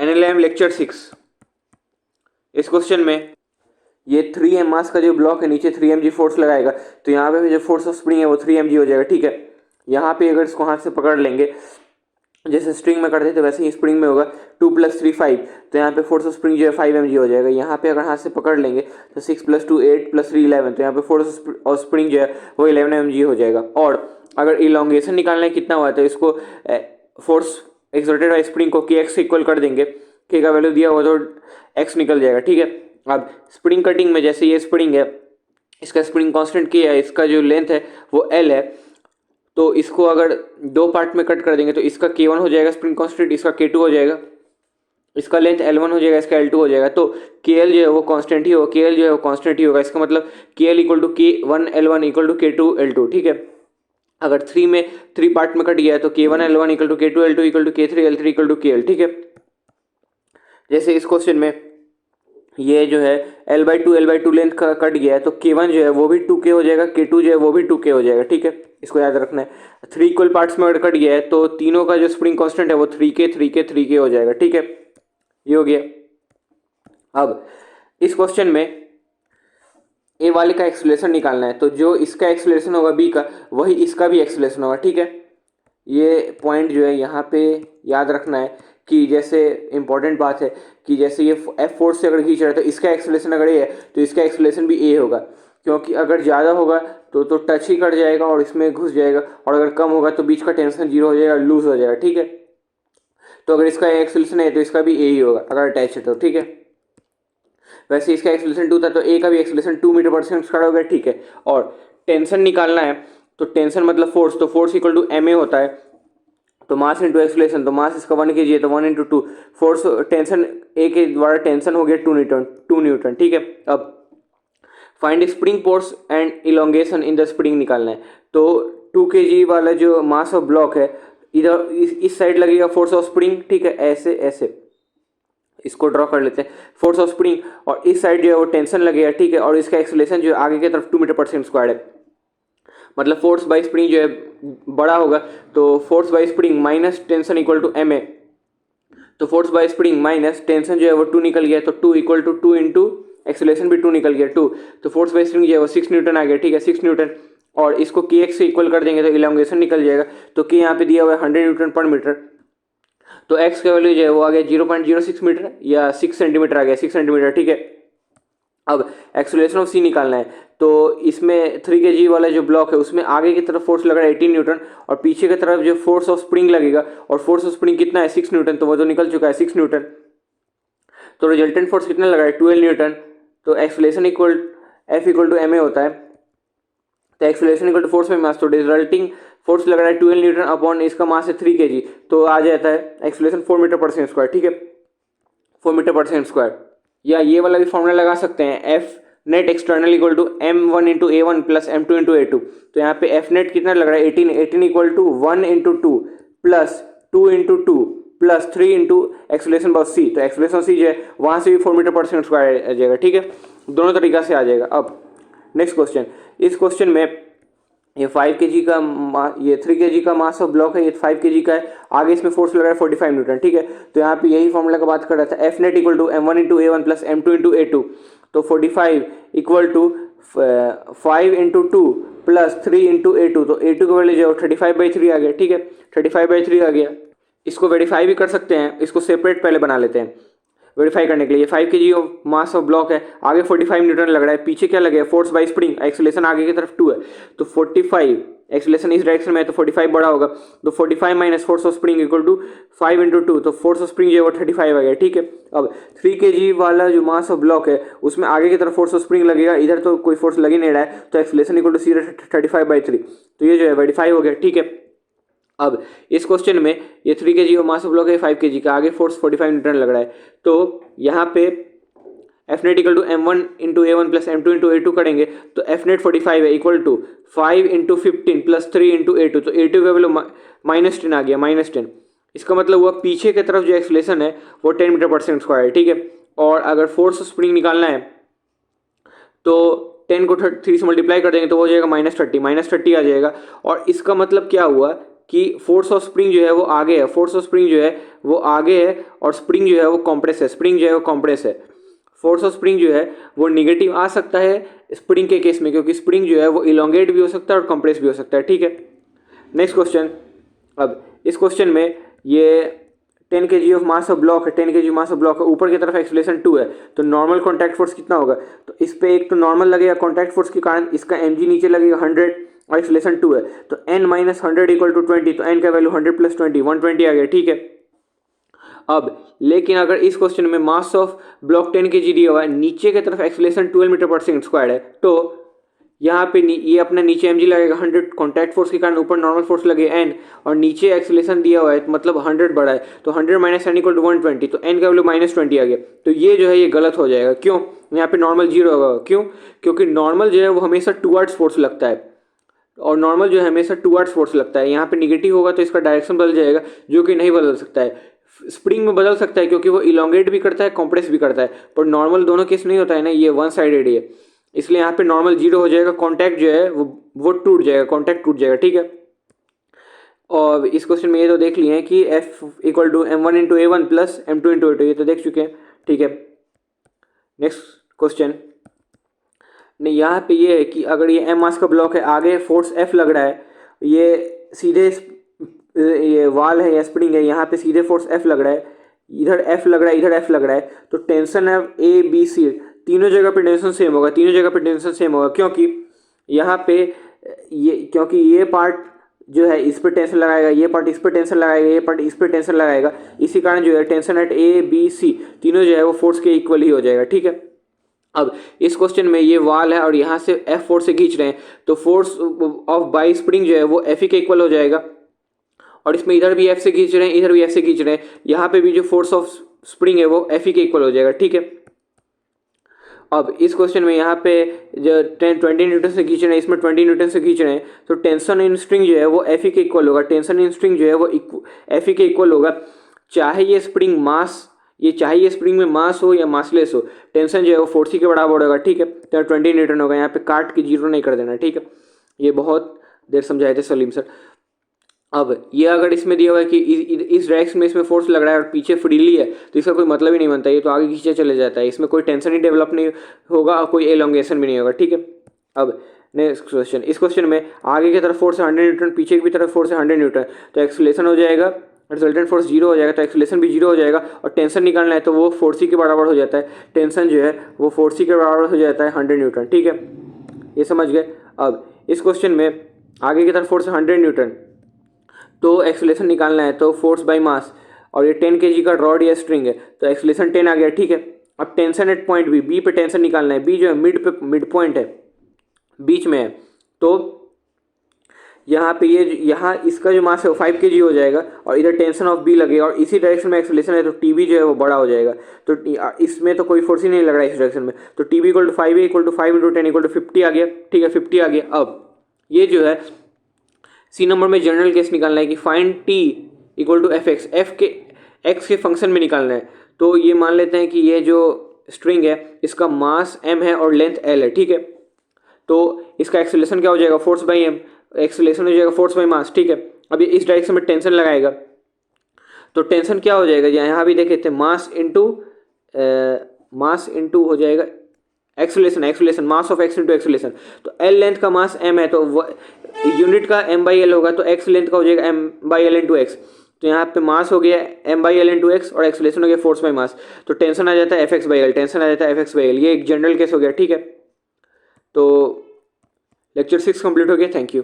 NLM lecture 6। इस question में ये 3m मास का जो ब्लॉक है नीचे 3mg फोर्स लगाएगा, तो यहाँ पे जो फोर्स ऑफ स्प्रिंग है वो 3mg हो जाएगा। ठीक है, यहाँ पे अगर इसको हाथ से पकड़ लेंगे जैसे स्ट्रिंग में करते थे वैसे ही स्प्रिंग में होगा 2 + 3 5, तो यहाँ पे फोर्स ऑफ स्प्रिंग जो है 5mg हो जाएगा। यहाँ पे अगर हाथ से पकड़ लेंगे तो 6 + 2 8 + 3 11, तो यहाँ पे फोर्स ऑफ स्प्रिंग जो है वो 11mg हो जाएगा। और अगर इलोंगेशन निकालना है कितना हुआ तो इसको फोर्स एक्सर्टेड बाय स्प्रिंग को kx से इक्वल कर देंगे, k का वैल्यू दिया हुआ तो x निकल जाएगा। ठीक है, अब स्प्रिंग कटिंग में जैसे ये स्प्रिंग है, इसका स्प्रिंग कांस्टेंट k है, इसका जो लेंथ है वो l है, तो इसको अगर दो पार्ट में कट कर देंगे तो इसका k1 हो जाएगा स्प्रिंग कांस्टेंट, इसका k2 हो जाएगा, इसका लेंथ L1 हो जाएगा, इसका L2 हो जाएगा। तो KL जो है वो कांस्टेंट ही होगा, KL जो है वो कांस्टेंट ही होगा। इसका मतलब KL = K1 L1 = K2 L2। ठीक है, अगर 3 पार्ट में कट गया है तो K1 L1 = K2 L2 = K3 L3 = KL। ठीक है, जैसे इस क्वेश्चन में ये जो है L/2 लेंथ का कट गया है तो K1 जो है वो भी 2K हो जाएगा, K2 जो है वो भी 2K हो जाएगा। ठीक है, इसको याद रखना है। 3 इक्वल पार्ट्स में अगर कट गया है तो तीनों का जो स्प्रिंग कांस्टेंट है वो 3K हो जाएगा। ठीक है, ये हो गया। अब इस क्वेश्चन में ए वाले का एक्सेलरेशन निकालना है, तो जो इसका एक्सेलरेशन होगा बी का वही इसका भी एक्सेलरेशन होगा। ठीक है, ये पॉइंट जो है यहाँ पे याद रखना है कि जैसे इंपॉर्टेंट बात है कि जैसे ये F फोर्स से अगर खींच रहा है तो इसका एक्सेलरेशन अगर ए है तो इसका एक्सेलरेशन भी ए होगा, क्योंकि अगर ज़्यादा होगा तो टच ही कट जाएगा और इसमें घुस जाएगा, और अगर कम होगा तो बीच का टेंशन 0 हो जाएगा, लूज हो जाएगा। ठीक है, तो अगर इसका एक्सेलरेशन है तो इसका भी ए ही होगा अगर अटैच है तो। ठीक है, वैसे इसका एक्सेलरेशन 2 था तो ए का भी एक्सेलरेशन 2 मीटर/सेकंड हो गया। ठीक है, और टेंशन निकालना है तो टेंशन मतलब फोर्स, तो फोर्स = ma होता है, तो मास इंटू एक्सेलरेशन, तो मास इसका 1 kg है तो 1 × 2, फोर्स टेंशन ए के द्वारा टेंशन हो गया 2 न्यूटन। ठीक है, अब find spring force and elongation in the spring निकालना है, तो 2 kg वाला जो मास ऑफ ब्लॉक है इधर इस साइड लगेगा फोर्स ऑफ स्प्रिंग। ठीक है, ऐसे ऐसे इसको ड्रॉ कर लेते हैं, फोर्स ऑफ स्प्रिंग, और इस साइड जो है वो टेंशन लगेगा। ठीक है, और इसका एक्सेलरेशन जो है आगे की तरफ 2 मीटर/सेकंड है, मतलब फोर्स बाय स्प्रिंग जो है बड़ा होगा, तो force by spring minus tension = ma, तो force by spring minus tension जो है वो 2 निकल गया, तो 2 = 2 इंटू एक्सेलरेशन भी 2 निकल गया 2, तो फोर्स बाय स्प्रिंग जो है वो 6 न्यूटन आ गया। ठीक है, 6 न्यूटन, और इसको kx से इक्वल कर देंगे तो इलोंगेशन निकल जाएगा, तो k यहाँ पे दिया हुआ है 100 न्यूटन/मीटर, तो x का वैल्यू जो है वो आ गया 0.06 मीटर या 6 सेंटीमीटर आ गया, 6 सेंटीमीटर। ठीक है, अब एक्सेलरेशन ऑफ c निकालना है, तो इसमें 3 kg वाला जो ब्लॉक है उसमें आगे की तरफ फोर्स लग रहा है 18 न्यूटन, और पीछे की तरफ जो फोर्स ऑफ स्प्रिंग लगेगा, और फोर्स ऑफ स्प्रिंग कितना है 6 न्यूटन, तो वो तो निकल चुका है 6 न्यूटन, तो रिजल्टेंट फोर्स कितना लगा है 12 न्यूटन, तो एक्सेलरेशन F = ma होता है, तो एक्सेलरेशन = फोर्स बाय मास, तो रिजल्टिंग फोर्स लग रहा है 12 न्यूटन अपॉन इसका मास है 3 kg, तो आ जाता है एक्सेलरेशन 4 मीटर/सेकंड। ठीक है, 4 मीटर/सेकंड, या ये वाला भी फॉर्मूला लगा सकते हैं, F net external = m1 × a1 + m2 × a2, तो यहाँ पे F नेट कितना लग रहा है 18 = 1 × 2 + 2 × 2 + 3 × एक्सेलरेशन बाय c, तो एक्सेलरेशन c जो है वहाँ से भी 4 मीटर/सेकंड आ जाएगा। ठीक है, दोनों तरीका से आ जाएगा। अब नेक्स्ट क्वेश्चन, इस क्वेश्चन में ये 5 kg का ये 3 kg का मास ऑफ ब्लॉक है, ये 5 kg का है, आगे इसमें फोर्स लग रहा है 45 न्यूटन। ठीक है, तो यहाँ पे यही फॉर्मूला का बात कर रहा था, F net = m1 × a1 + m2 × a2, तो 45 = 5 × 2 + 3 × a2, तो a2 का वैल्यू जो 35/3 आ गया। ठीक है, 35/3 आ गया, इसको वेरीफाई भी कर सकते हैं, इसको सेपरेट पहले बना लेते हैं वेरीफाई करने के लिए। 5 kg of mass of block है, आगे 45 न्यूटन लग रहा है, पीछे क्या लगे फोर्स बाय स्प्रिंग, एक्सेलरेशन आगे की तरफ 2 है, तो 45 एक्सेलरेशन इस डायरेक्शन में है तो 45 बड़ा होगा, तो 45 माइनस फोर्स ऑफ स्प्रिंग = 5 × 2, तो फोर्स ऑफ स्प्रिंग जो है वो 35 आ गया। ठीक है, अब 3 kg वाला जो मास ऑफ ब्लॉक है उसमें आगे की तरफ फोर्स ऑफ स्प्रिंग लगेगा, इधर तो कोई फोर्स लग ही नहीं रहा है, तो एक्सेलरेशन = 35/3, तो ये जो है वेरीफाई हो गया। ठीक है, अब इस क्वेश्चन में ये 3 kg मास ऑफ ब्लॉक है 5 kg का, आगे फोर्स 45 न्यूटन लग रहा है, तो यहाँ पे F net = m1 × a1 + m2 × a2 करेंगे, तो F नेट 45 है = 5 × 15 + 3 × a2, तो a2 का वैल्यू -10 आ गया, -10, इसका मतलब हुआ पीछे की तरफ जो एक्सेलरेशन है वो 10 मीटर/सेकंड है। ठीक है, और अगर फोर्स ऑफ स्प्रिंग निकालना है तो 10 को 3 से मल्टीप्लाई कर देंगे तो हो जाएगा -30 आ जाएगा, और इसका मतलब क्या हुआ कि फोर्स ऑफ स्प्रिंग जो है वो आगे है, फोर्स ऑफ स्प्रिंग जो है वो आगे है और स्प्रिंग जो है वो कॉम्प्रेस है, स्प्रिंग जो है वो कॉम्प्रेस है। फोर्स ऑफ स्प्रिंग जो है वो निगेटिव आ सकता है स्प्रिंग के केस में, क्योंकि स्प्रिंग जो है वो इलोंगेट भी हो सकता है और कंप्रेस भी हो सकता है, ठीक है। Next question. अब इस क्वेश्चन में ये 10 kg of mass of block है, 10 kg मास ऑफ ब्लॉक है, ऊपर की तरफ एक्सेलरेशन 2 है, तो नॉर्मल कॉन्टैक्ट फोर्स कितना होगा? तो इस पे एक तो नॉर्मल लगेगा कॉन्टैक्ट फोर्स के कारण, इसका mg नीचे लगेगा 100 और एक्सेलरेशन 2 है, तो n माइनस 100 इक्वल टू 20, तो n का वैल्यू 100 प्लस 20 120 आ गया, ठीक है। अब लेकिन अगर इस क्वेश्चन में मास ऑफ ब्लॉक 10 kg दिया हुआ है, नीचे की तरफ एक्सेलरेशन 12 मीटर पर सेकंड स्क्वायर है, तो यहाँ पे ये अपना नीचे mg लगेगा 100 कॉन्टैक्ट फोर्स के कारण, ऊपर नॉर्मल फोर्स लगे n और नीचे एक्सेलरेशन दिया हुआ है मतलब 100 बड़ा है, तो 100 माइनस n इक्वल टू 120, तो n का वैल्यू -20 आ गया। तो ये जो है ये गलत हो जाएगा, क्यों? यहाँ पे नॉर्मल 0 होगा, क्यों? क्योंकि नॉर्मल जो है वो हमेशा टूवर्ड्स फोर्स लगता है और नॉर्मल जो है हमेशा टूवर्ड्स फोर्स लगता है। यहाँ पे निगेटिव होगा तो इसका डायरेक्शन बदल जाएगा, जो कि नहीं बदल सकता है। स्प्रिंग में बदल सकता है क्योंकि वो इलोंगेट भी करता है, कॉम्प्रेस भी करता है, पर नॉर्मल दोनों केस नहीं होता है ना, ये वन साइडेड है, इसलिए यहाँ पे नॉर्मल 0 हो जाएगा, कॉन्टैक्ट जो है वो टूट जाएगा, कॉन्टैक्ट टूट जाएगा, ठीक है। और इस क्वेश्चन में ये तो देख लिए हैं कि F equal to m1 into a1 plus m2 into a2, ये तो देख चुके हैं, ठीक है। नेक्स्ट क्वेश्चन नहीं, यहाँ पे ये है कि अगर ये m मास का ब्लॉक है, आगे फोर्स F लग रहा है, ये सीधे ये वाल है या स्प्रिंग है, यहाँ पे सीधे फोर्स F लग रहा है, इधर F लग रहा है, इधर F लग रहा है, तो टेंशन है A B C, तीनों जगह पे टेंशन सेम होगा, तीनों जगह पे टेंशन सेम होगा, क्योंकि यहाँ पे क्योंकि ये पार्ट जो है इस पर टेंशन लगाएगा, ये पार्ट इस पर टेंशन लगाएगा, ये पार्ट इस पर टेंशन लगाएगा, इसी कारण जो है tension eight A B C तीनों जो है वो फोर्स के इक्वल ही हो जाएगा, ठीक है। अब इस क्वेश्चन में ये वाल है और यहाँ से F फोर्स से खींच रहे हैं, तो फोर्स ऑफ बाई स्प्रिंग जो है वो F के इक्वल हो जाएगा, और इसमें इधर भी F से खींच रहे हैं, इधर भी F से खींच रहे हैं, यहाँ पे भी जो फोर्स ऑफ स्प्रिंग है वो F के इक्वल हो जाएगा, ठीक है। अब इस क्वेश्चन में यहाँ पे जो 20 न्यूटन से खींच रहे हैं, इसमें 20 न्यूटन से खींच रहे हैं, तो टेंशन इन स्प्रिंग जो है वो F के इक्वल होगा, टेंशन इन स्प्रिंग जो है वो F के इक्वल होगा, चाहे ये स्प्रिंग में मास हो या मासलेस हो, टेंशन जो है वो फोर्स के बराबर होगा, ठीक है। तो 20 न्यूटन होगा, यहाँ पे काट के 0 नहीं कर देना, ठीक है। ये बहुत देर समझाए थे सलीम सर। अब ये अगर इसमें दिया हुआ है कि इस डायरेक्शन में इसमें फोर्स लग रहा है और पीछे फ्रीली है, तो इसका कोई मतलब ही नहीं बनता, ये तो आगे खींचे चले जाता है, इसमें कोई टेंशन ही डेवलप नहीं होगा और कोई एलोंगेशन भी नहीं होगा, ठीक है। अब नेक्स्ट क्वेश्चन, इस क्वेश्चन में आगे की तरफ फोर्स है 100 न्यूटन, पीछे की तरफ फोर्स है 100 न्यूटन, तो एक्सेलरेशन हो जाएगा, रिजल्टेंट फोर्स 0 हो जाएगा, तो एक्सेलरेशन भी 0 हो जाएगा, और टेंशन निकालना है तो वो फोर्स के बराबर हो जाता है, टेंशन जो है वो फोर्स के बराबर हो जाता है 100 न्यूटन, ठीक है, ये समझ गए। अब इस क्वेश्चन में आगे की तरफ फोर्स है 100 न्यूटन, तो एक्सेलरेशन निकालना है, तो फोर्स बाय मास, और ये 10 kg का रॉड या स्ट्रिंग है, तो एक्सेलरेशन 10 आ गया, ठीक है। अब टेंशन एट पॉइंट बी पे टेंशन निकालना है, बी जो है मिड पॉइंट है, बीच में है, तो यहाँ पे यहाँ इसका जो मास है वो 5 kg हो जाएगा, और इधर टेंशन ऑफ बी लगेगा, और इसी डायरेक्शन में एक्सेलरेशन है, तो टीबी जो है वो बड़ा हो जाएगा, तो इसमें तो कोई फोर्स ही नहीं लग रहा है इस डायरेक्शन में, तो TB equal to 5 equal to 5 into 10 equal to 50 आ गया, ठीक है, 50 आ गया। अब ये जो है सी नंबर में जनरल केस निकालना है कि find T equal to F X, F के एक्स के फंक्शन में निकालना है, तो ये मान लेते हैं कि ये जो स्ट्रिंग है इसका मास m है और लेंथ l है, ठीक है, तो इसका एक्सेलरेशन क्या हो जाएगा, फोर्स बाई m, एक्सेलरेशन हो जाएगा फोर्स बाई मास, ठीक है। अब ये इस डायरेक्शन में टेंशन लगाएगा, तो टेंशन क्या हो जाएगा, यहाँ भी देखे थे मास इंटू हो जाएगा acceleration mass of x into acceleration, तो एल लेंथ का मास m है, तो यूनिट का m बाई एल होगा, तो x लेंथ का हो जाएगा m by L into x, तो यहाँ पे मास हो गया m by L into x और एक्सेलरेशन हो गया फोर्स बाई मास, तो टेंशन आ जाता है fx बाई एल, टेंशन आ जाता है fx बाई एल, ये एक जनरल केस हो गया, ठीक है। तो लेक्चर 6 कंप्लीट हो गया, थैंक यू।